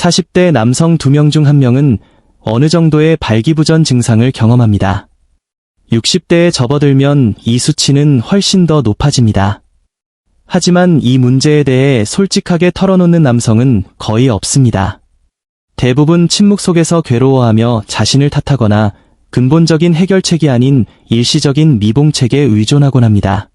40대 남성 2명 중 1명은 어느 정도의 발기부전 증상을 경험합니다. 60대에 접어들면 이 수치는 훨씬 더 높아집니다. 하지만 이 문제에 대해 솔직하게 털어놓는 남성은 거의 없습니다. 대부분 침묵 속에서 괴로워하며 자신을 탓하거나 근본적인 해결책이 아닌 일시적인 미봉책에 의존하곤 합니다.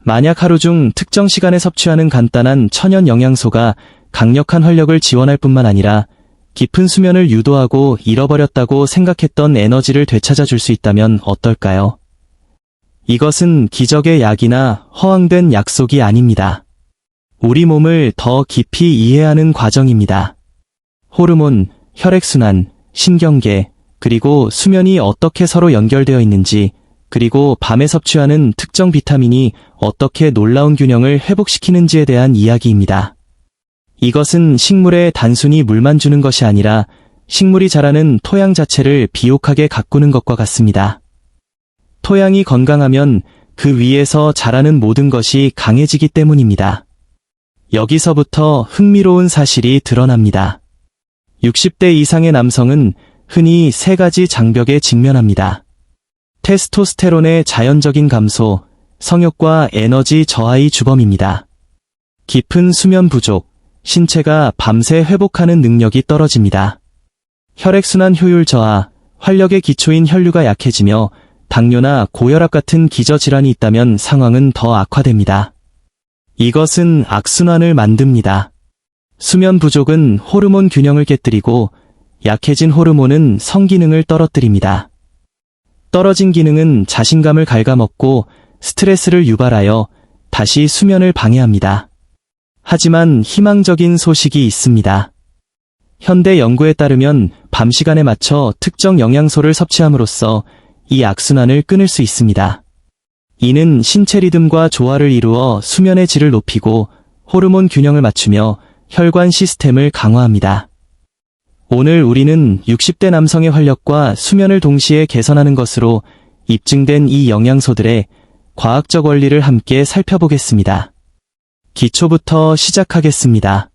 만약 하루 중 특정 시간에 섭취하는 간단한 천연 영양소가 강력한 활력을 지원할 뿐만 아니라 깊은 수면을 유도하고 잃어버렸다고 생각했던 에너지를 되찾아 줄 수 있다면 어떨까요? 이것은 기적의 약이나 허황된 약속이 아닙니다. 우리 몸을 더 깊이 이해하는 과정입니다. 호르몬, 혈액순환, 신경계, 그리고 수면이 어떻게 서로 연결되어 있는지, 그리고 밤에 섭취하는 특정 비타민이 어떻게 놀라운 균형을 회복시키는지에 대한 이야기입니다. 이것은 식물에 단순히 물만 주는 것이 아니라 식물이 자라는 토양 자체를 비옥하게 가꾸는 것과 같습니다. 토양이 건강하면 그 위에서 자라는 모든 것이 강해지기 때문입니다. 여기서부터 흥미로운 사실이 드러납니다. 60대 이상의 남성은 흔히 3가지 장벽에 직면합니다. 테스토스테론의 자연적인 감소, 성욕과 에너지 저하의 주범입니다. 깊은 수면 부족, 신체가 밤새 회복하는 능력이 떨어집니다. 혈액순환 효율 저하, 활력의 기초인 혈류가 약해지며 당뇨나 고혈압 같은 기저질환이 있다면 상황은 더 악화됩니다. 이것은 악순환을 만듭니다. 수면 부족은 호르몬 균형을 깨뜨리고 약해진 호르몬은 성기능을 떨어뜨립니다. 떨어진 기능은 자신감을 갉아먹고 스트레스를 유발하여 다시 수면을 방해합니다. 하지만 희망적인 소식이 있습니다. 현대 연구에 따르면 밤 시간에 맞춰 특정 영양소를 섭취함으로써 이 악순환을 끊을 수 있습니다. 이는 신체 리듬과 조화를 이루어 수면의 질을 높이고 호르몬 균형을 맞추며 혈관 시스템을 강화합니다. 오늘 우리는 60대 남성의 활력과 수면을 동시에 개선하는 것으로 입증된 이 영양소들의 과학적 원리를 함께 살펴보겠습니다. 기초부터 시작하겠습니다.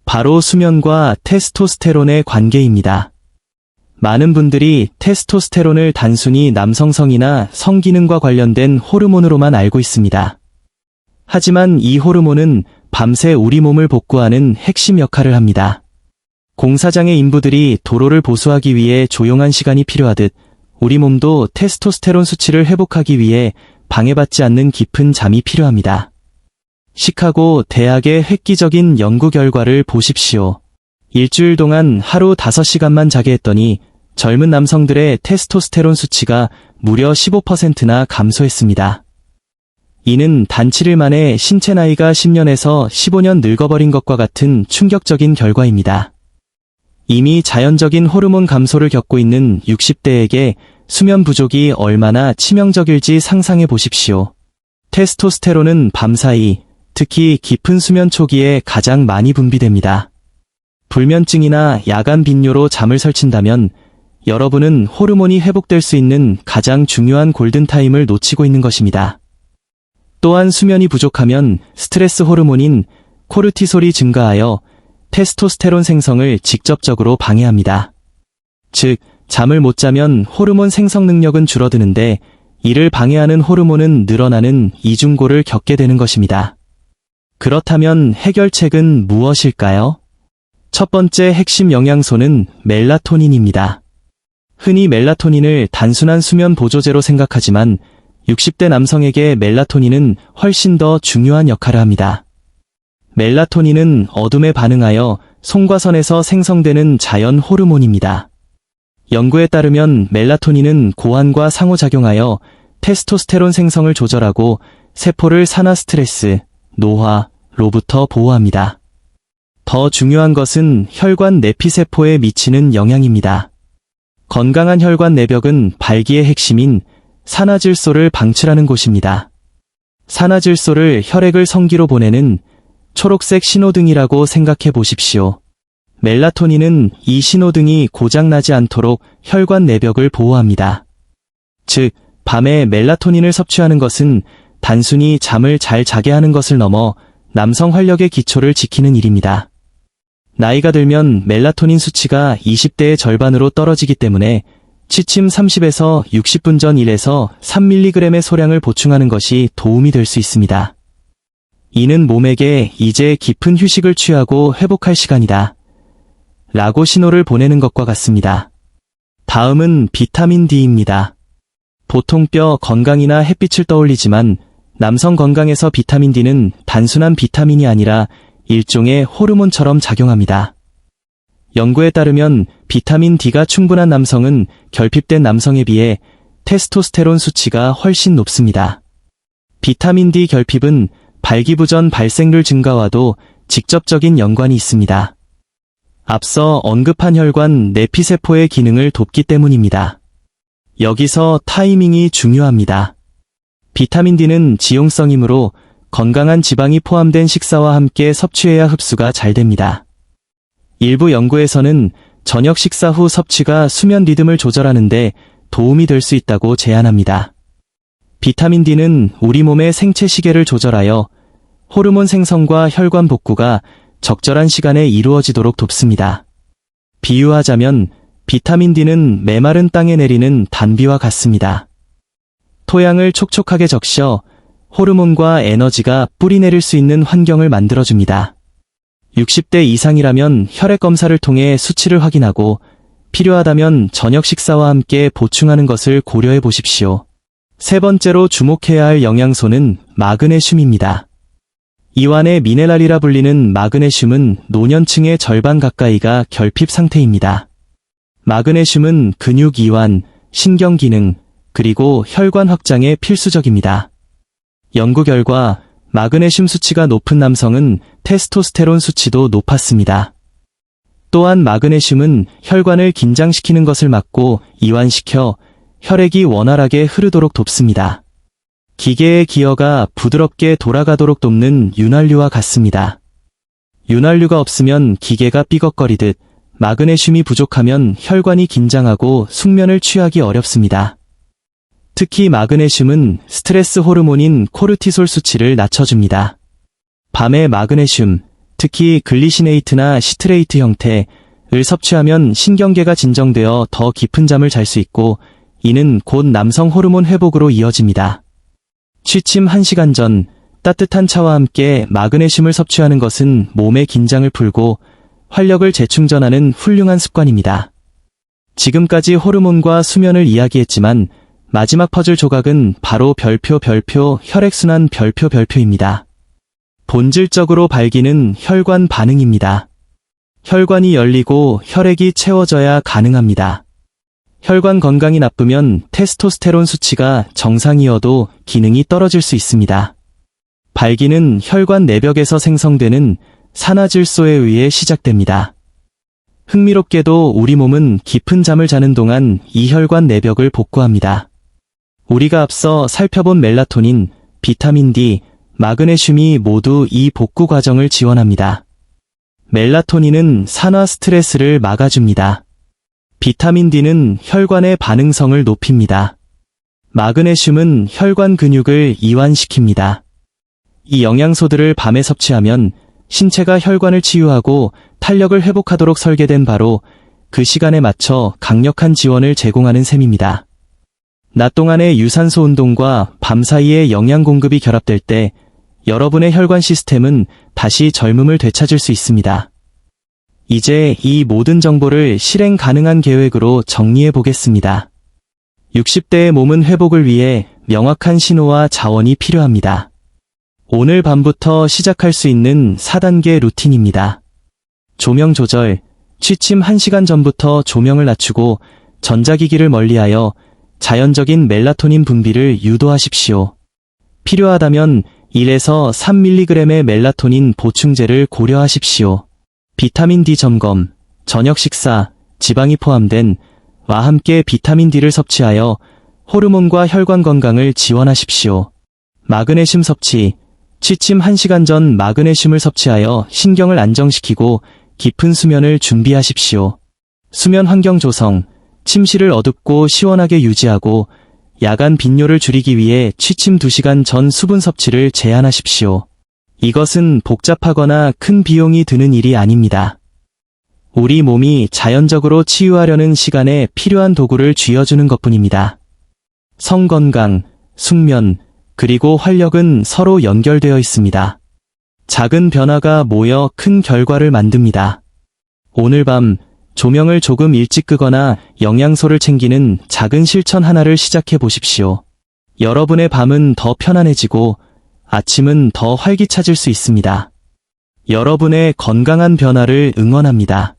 바로 수면과 테스토스테론의 관계입니다. 많은 분들이 테스토스테론을 단순히 남성성이나 성기능과 관련된 호르몬으로만 알고 있습니다. 하지만 이 호르몬은 밤새 우리 몸을 복구하는 핵심 역할을 합니다. 공사장의 인부들이 도로를 보수하기 위해 조용한 시간이 필요하듯 우리 몸도 테스토스테론 수치를 회복하기 위해 방해받지 않는 깊은 잠이 필요합니다. 시카고 대학의 획기적인 연구 결과를 보십시오. 일주일 동안 하루 5시간만 자게 했더니 젊은 남성들의 테스토스테론 수치가 무려 15%나 감소했습니다. 이는 단 7일 만에 신체 나이가 10년에서 15년 늙어버린 것과 같은 충격적인 결과입니다. 이미 자연적인 호르몬 감소를 겪고 있는 60대에게 수면 부족이 얼마나 치명적일지 상상해 보십시오. 테스토스테론은 밤사이, 특히 깊은 수면 초기에 가장 많이 분비됩니다. 불면증이나 야간 빈뇨로 잠을 설친다면 여러분은 호르몬이 회복될 수 있는 가장 중요한 골든타임을 놓치고 있는 것입니다. 또한 수면이 부족하면 스트레스 호르몬인 코르티솔이 증가하여 테스토스테론 생성을 직접적으로 방해합니다. 즉, 잠을 못 자면 호르몬 생성 능력은 줄어드는데 이를 방해하는 호르몬은 늘어나는 이중고를 겪게 되는 것입니다. 그렇다면 해결책은 무엇일까요? 첫 번째 핵심 영양소는 멜라토닌입니다. 흔히 멜라토닌을 단순한 수면 보조제로 생각하지만 60대 남성에게 멜라토닌은 훨씬 더 중요한 역할을 합니다. 멜라토닌은 어둠에 반응하여 송과선에서 생성되는 자연 호르몬입니다. 연구에 따르면 멜라토닌은 고환과 상호작용하여 테스토스테론 생성을 조절하고 세포를 산화 스트레스, 노화로부터 보호합니다. 더 중요한 것은 혈관 내피세포에 미치는 영향입니다. 건강한 혈관 내벽은 발기의 핵심인 산화질소를 방출하는 곳입니다. 산화질소를 혈액을 성기로 보내는 초록색 신호등이라고 생각해 보십시오. 멜라토닌은 이 신호등이 고장나지 않도록 혈관 내벽을 보호합니다. 즉, 밤에 멜라토닌을 섭취하는 것은 단순히 잠을 잘 자게 하는 것을 넘어 남성 활력의 기초를 지키는 일입니다. 나이가 들면 멜라토닌 수치가 20대의 절반으로 떨어지기 때문에 취침 30에서 60분 전 1에서 3mg의 소량을 보충하는 것이 도움이 될 수 있습니다. 이는 몸에게 이제 깊은 휴식을 취하고 회복할 시간이다 라고 신호를 보내는 것과 같습니다. 다음은 비타민 D입니다. 보통 뼈 건강이나 햇빛을 떠올리지만 남성 건강에서 비타민 D는 단순한 비타민이 아니라 일종의 호르몬처럼 작용합니다. 연구에 따르면 비타민 D가 충분한 남성은 결핍된 남성에 비해 테스토스테론 수치가 훨씬 높습니다. 비타민 D 결핍은 발기부전 발생률 증가와도 직접적인 연관이 있습니다. 앞서 언급한 혈관 내피세포의 기능을 돕기 때문입니다. 여기서 타이밍이 중요합니다. 비타민 D는 지용성이므로 건강한 지방이 포함된 식사와 함께 섭취해야 흡수가 잘 됩니다. 일부 연구에서는 저녁 식사 후 섭취가 수면 리듬을 조절하는 데 도움이 될 수 있다고 제안합니다. 비타민 D는 우리 몸의 생체 시계를 조절하여 호르몬 생성과 혈관 복구가 적절한 시간에 이루어지도록 돕습니다. 비유하자면 비타민 D는 메마른 땅에 내리는 단비와 같습니다. 토양을 촉촉하게 적셔 호르몬과 에너지가 뿌리내릴 수 있는 환경을 만들어줍니다. 60대 이상이라면 혈액 검사를 통해 수치를 확인하고 필요하다면 저녁 식사와 함께 보충하는 것을 고려해 보십시오. 세 번째로 주목해야 할 영양소는 마그네슘입니다. 이완의 미네랄이라 불리는 마그네슘은 노년층의 절반 가까이가 결핍 상태입니다. 마그네슘은 근육 이완, 신경 기능, 그리고 혈관 확장에 필수적입니다. 연구 결과 마그네슘 수치가 높은 남성은 테스토스테론 수치도 높았습니다. 또한 마그네슘은 혈관을 긴장시키는 것을 막고 이완시켜 혈액이 원활하게 흐르도록 돕습니다. 기계의 기어가 부드럽게 돌아가도록 돕는 윤활유와 같습니다. 윤활유가 없으면 기계가 삐걱거리듯 마그네슘이 부족하면 혈관이 긴장하고 숙면을 취하기 어렵습니다. 특히 마그네슘은 스트레스 호르몬인 코르티솔 수치를 낮춰줍니다. 밤에 마그네슘, 특히 글리시네이트나 시트레이트 형태를 섭취하면 신경계가 진정되어 더 깊은 잠을 잘 수 있고 이는 곧 남성 호르몬 회복으로 이어집니다. 취침 1시간 전 따뜻한 차와 함께 마그네슘을 섭취하는 것은 몸의 긴장을 풀고 활력을 재충전하는 훌륭한 습관입니다. 지금까지 호르몬과 수면을 이야기했지만 마지막 퍼즐 조각은 바로 별표 혈액순환 별표입니다. 본질적으로 발기는 혈관 반응입니다. 혈관이 열리고 혈액이 채워져야 가능합니다. 혈관 건강이 나쁘면 테스토스테론 수치가 정상이어도 기능이 떨어질 수 있습니다. 발기는 혈관 내벽에서 생성되는 산화질소에 의해 시작됩니다. 흥미롭게도 우리 몸은 깊은 잠을 자는 동안 이 혈관 내벽을 복구합니다. 우리가 앞서 살펴본 멜라토닌, 비타민 D, 마그네슘이 모두 이 복구 과정을 지원합니다. 멜라토닌은 산화 스트레스를 막아줍니다. 비타민 D는 혈관의 반응성을 높입니다. 마그네슘은 혈관 근육을 이완시킵니다. 이 영양소들을 밤에 섭취하면 신체가 혈관을 치유하고 탄력을 회복하도록 설계된 바로 그 시간에 맞춰 강력한 지원을 제공하는 셈입니다. 낮 동안의 유산소 운동과 밤 사이의 영양 공급이 결합될 때 여러분의 혈관 시스템은 다시 젊음을 되찾을 수 있습니다. 이제 이 모든 정보를 실행 가능한 계획으로 정리해 보겠습니다. 60대의 몸은 회복을 위해 명확한 신호와 자원이 필요합니다. 오늘 밤부터 시작할 수 있는 4단계 루틴입니다. 조명 조절, 취침 1시간 전부터 조명을 낮추고 전자기기를 멀리하여 자연적인 멜라토닌 분비를 유도하십시오. 필요하다면 1에서 3mg의 멜라토닌 보충제를 고려하십시오. 비타민 D 점검, 저녁 식사, 지방이 포함된 와 함께 비타민 D를 섭취하여 호르몬과 혈관 건강을 지원하십시오. 마그네슘 섭취, 취침 1시간 전 마그네슘을 섭취하여 신경을 안정시키고 깊은 수면을 준비하십시오. 수면 환경 조성, 침실을 어둡고 시원하게 유지하고 야간 빈뇨를 줄이기 위해 취침 2시간 전 수분 섭취를 제한하십시오. 이것은 복잡하거나 큰 비용이 드는 일이 아닙니다. 우리 몸이 자연적으로 치유하려는 시간에 필요한 도구를 쥐어주는 것뿐입니다. 성건강, 숙면, 그리고 활력은 서로 연결되어 있습니다. 작은 변화가 모여 큰 결과를 만듭니다. 오늘 밤 조명을 조금 일찍 끄거나 영양소를 챙기는 작은 실천 하나를 시작해 보십시오. 여러분의 밤은 더 편안해지고 아침은 더 활기차질 수 있습니다. 여러분의 건강한 변화를 응원합니다.